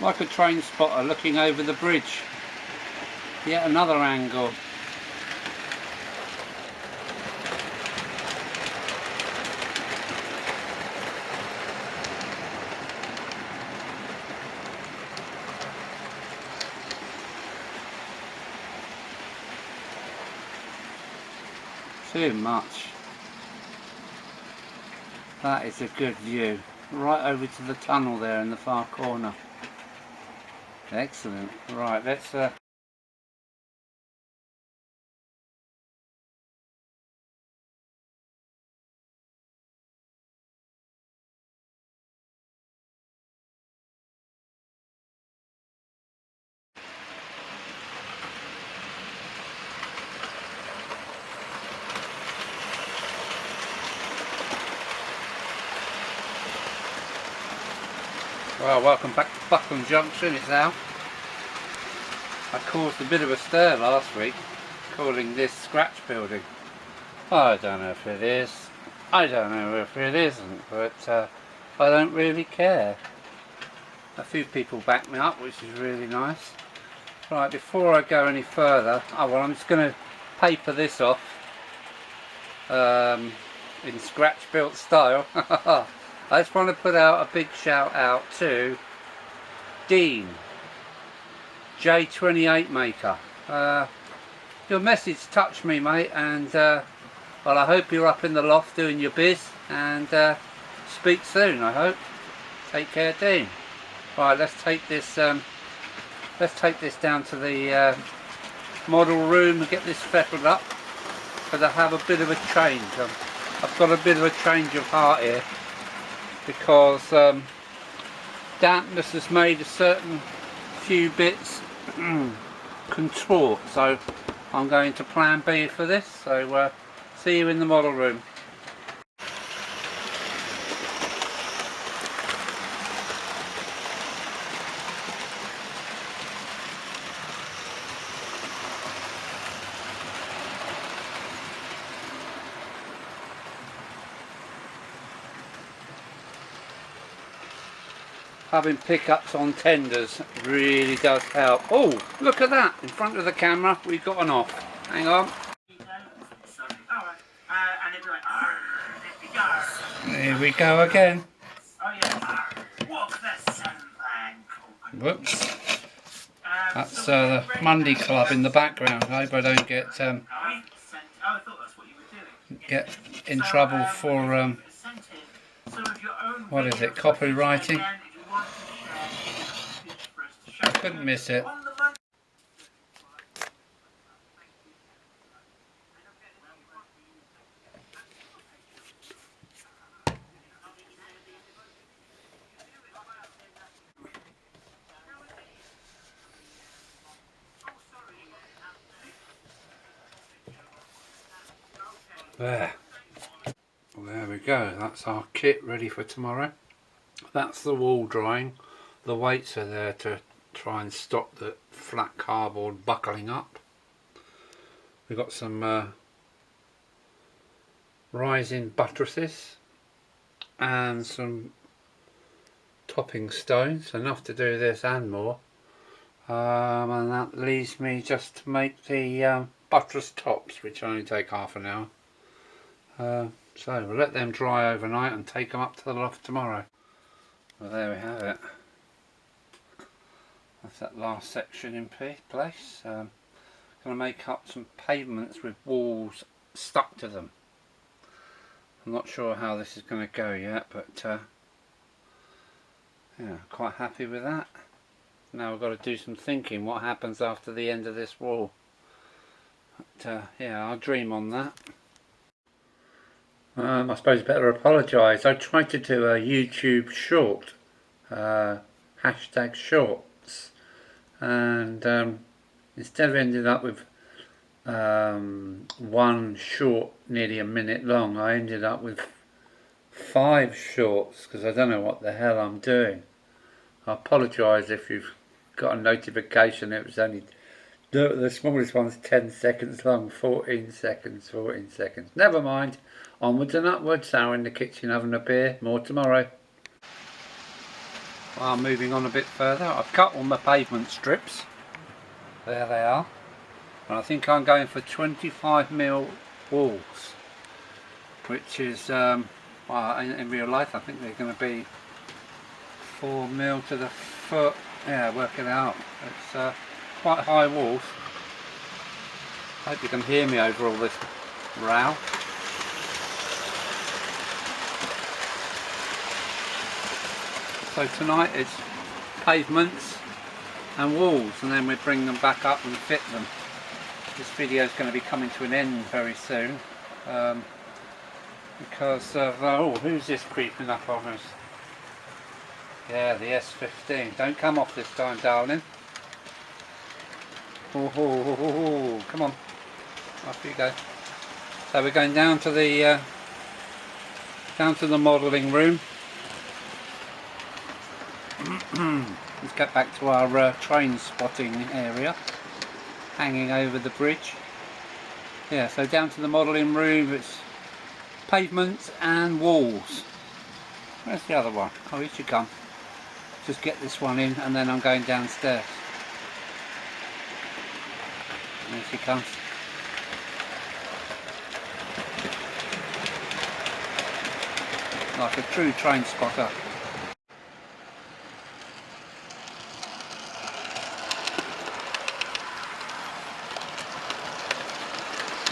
Like a train spotter looking over the bridge. Yet another angle. Too much. That is a good view. Right over to the tunnel there in the far corner. Excellent. Right, let's well, welcome back to Buckland Junction. It's Al. I caused a bit of a stir last week calling this scratch building. I don't know if it is, I don't know if it isn't, but I don't really care. A few people back me up, which is really nice. Right, before I go any further, I'm just going to paper this off in scratch built style. I just want to put out a big shout out to Dean, J28 maker. Your message touched me, mate, and well, I hope you're up in the loft doing your biz, and speak soon, I hope. Take care, Dean. Right, let's take this down to the model room and get this fettled up, because I have a bit of a change. I've got a bit of a change of heart here, because dampness has made a certain few bits contort, so I'm going to plan B for this. So see you in the model room. Having pickups on tenders really does help. Oh, look at that! In front of the camera, we've got an off. Hang on. Here we go again. Whoops. That's the Monday Club in the background. I hope I don't get in trouble for what is it? Copywriting. I couldn't miss it. There we go. That's our kit ready for tomorrow. That's the wall drying. The weights are there to try and stop the flat cardboard buckling up. We've got some rising buttresses and some topping stones, enough to do this and more. And that leaves me just to make the buttress tops, which only take half an hour. So we'll let them dry overnight and take them up to the loft tomorrow. Well, there we have it. That's that last section in place. Going to make up some pavements with walls stuck to them. I'm not sure how this is going to go yet, but yeah, quite happy with that. Now we've got to do some thinking what happens after the end of this wall. But yeah, I'll dream on that. I suppose better apologise. I tried to do a YouTube short, hashtag shorts, and instead of ending up with one short nearly a minute long, I ended up with 5 shorts, because I don't know what the hell I'm doing. I apologise if you've got a notification. It was only the smallest one's 10 seconds long. 14 seconds. Never mind. Onwards and upwards. Now in the kitchen having a beer. More tomorrow. Well, moving on a bit further, I've cut all my pavement strips. There they are. And I think I'm going for 25mm walls, which is, well, in real life I think they're going to be 4mm to the foot. Yeah, work it out. It's quite high walls. Hope you can hear me over all this row. So tonight it's pavements and walls, and then we bring them back up and fit them. This video is going to be coming to an end very soon because of, oh, who's this creeping up on us? Yeah, the S15. Don't come off this time, darling. Oh, oh, oh, oh, oh. Come on, off you go. So we're going down to the modelling room. Let's get back to our train spotting area, hanging over the bridge. Yeah, so down to the modelling room. It's pavements and walls. Where's the other one? Oh, here she comes. Just get this one in, and then I'm going downstairs. There she comes. Like a true train spotter.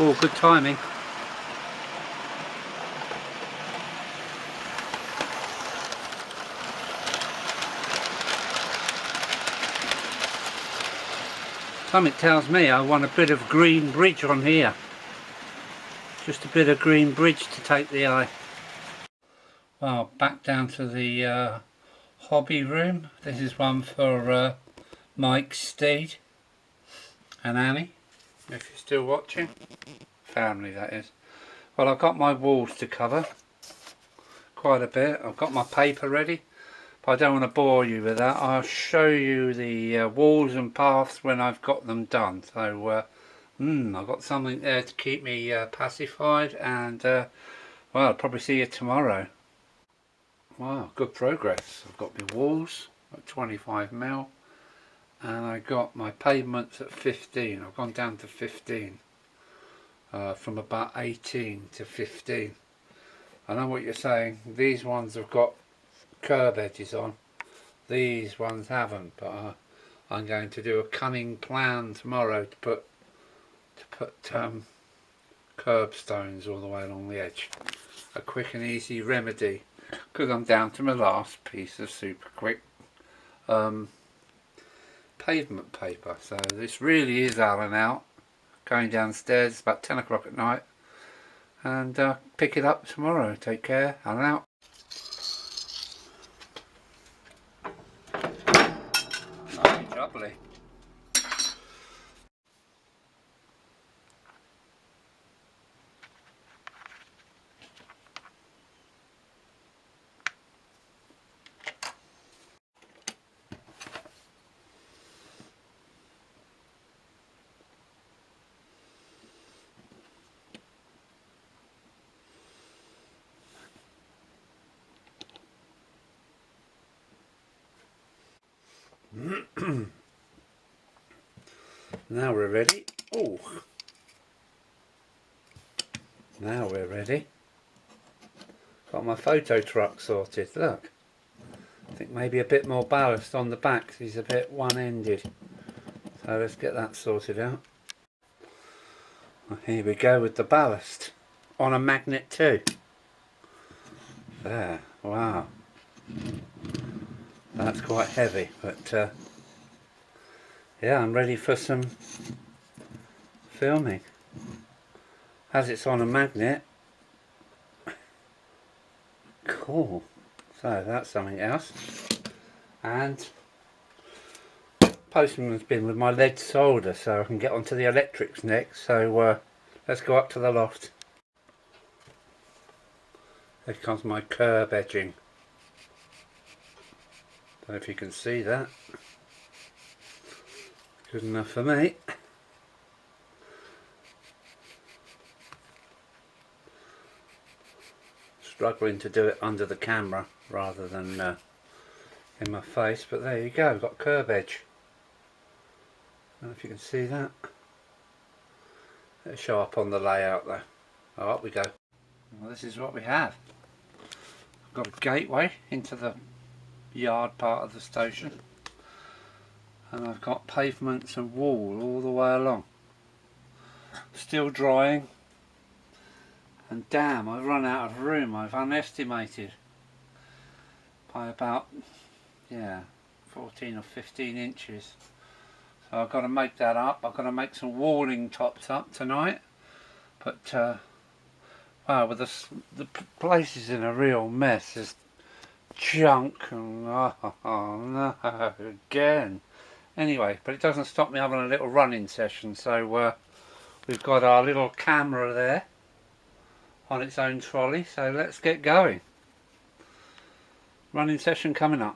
Oh, good timing. Something tells me I want a bit of green bridge on here. Just a bit of green bridge to take the eye. Well, back down to the hobby room. This is one for Mike, Steed and Annie, if you're still watching. Family, that is. Well, I've got my walls to cover quite a bit. I've got my paper ready, but I don't want to bore you with that. I'll show you the walls and paths when I've got them done. So I've got something there to keep me pacified, and well, I'll probably see you tomorrow. Wow, good progress. I've got my walls at 25mm, and I got my pavements at 15. I've gone down to 15 from about 18 to 15. I know what you're saying. These ones have got curb edges on. These ones haven't, but I'm going to do a cunning plan tomorrow to put curbstones all the way along the edge. A quick and easy remedy, because I'm down to my last piece of super quick pavement paper. So this really is Alan out. Going downstairs, it's about 10 o'clock at night, and pick it up tomorrow. Take care, Alan out. Lovely jubbly. Now we're ready. Oh, now we're ready. Got my photo truck sorted. Look, I think maybe a bit more ballast on the back. He's a bit one-ended, so let's get that sorted out. Well, here we go with the ballast on a magnet too. There, wow, that's quite heavy, but yeah, I'm ready for some filming. As it's on a magnet. Cool. So that's something else. And postman's been with my lead solder, so I can get onto the electrics next. So let's go up to the loft. There comes my curb edging. Don't know if you can see that. Good enough for me. Struggling to do it under the camera rather than in my face, but there you go, got curb edge. I don't know if you can see that. It'll show up on the layout though. Oh, up we go. Well, this is what we have. I've got a gateway into the yard part of the station, and I've got pavements and wall all the way along. Still drying, and damn, I've run out of room. I've underestimated by about 14 or 15 inches. So I've got to make that up. I've got to make some walling tops up tonight. But wow, with the place is in a real mess. There's junk and oh no, again. Anyway, but it doesn't stop me having a little running session. So we've got our little camera there on its own trolley. So let's get going. Running session coming up.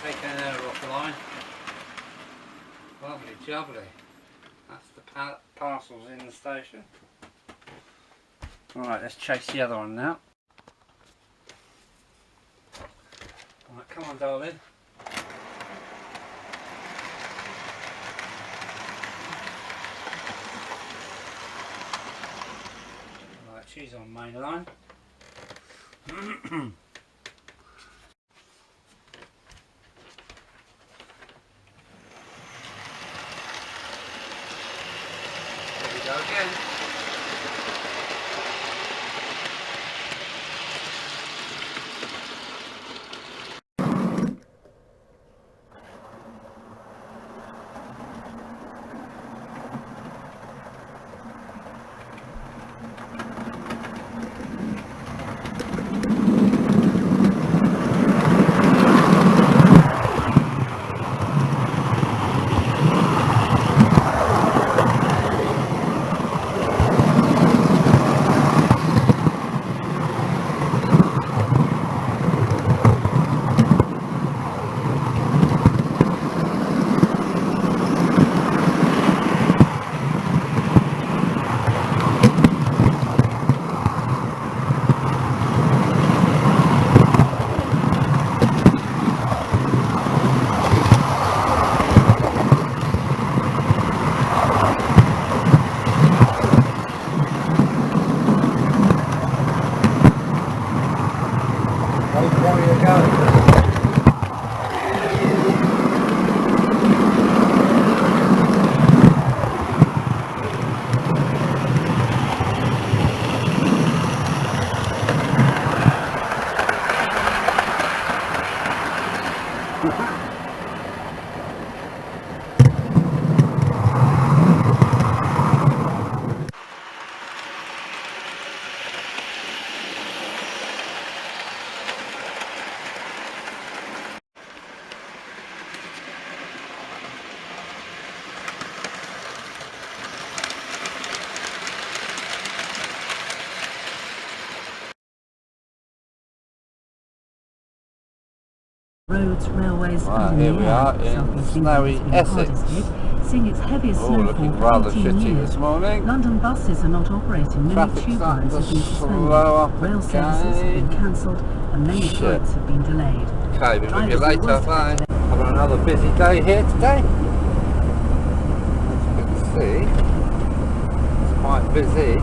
Taking an error off the line. Lovely jubbly. That's the parcels in the station. Alright, let's chase the other one now. Alright, come on darling. Right, she's on main line. Go again. Roads, railways, Right, and here in we the air. are in South East snowy England has been Essex. hardest hit, seeing its heaviest Oh, snowfall looking for rather 14 shitty years. this morning. London buses are not operating, many Traffic's tube starting lines to have been slow up suspended, rail services have been cancelled, and many Shit. flights have been delayed. Okay, we'll be Drivers are later. worst Bye. affected. Having another busy day here today. As you can see, it's quite busy.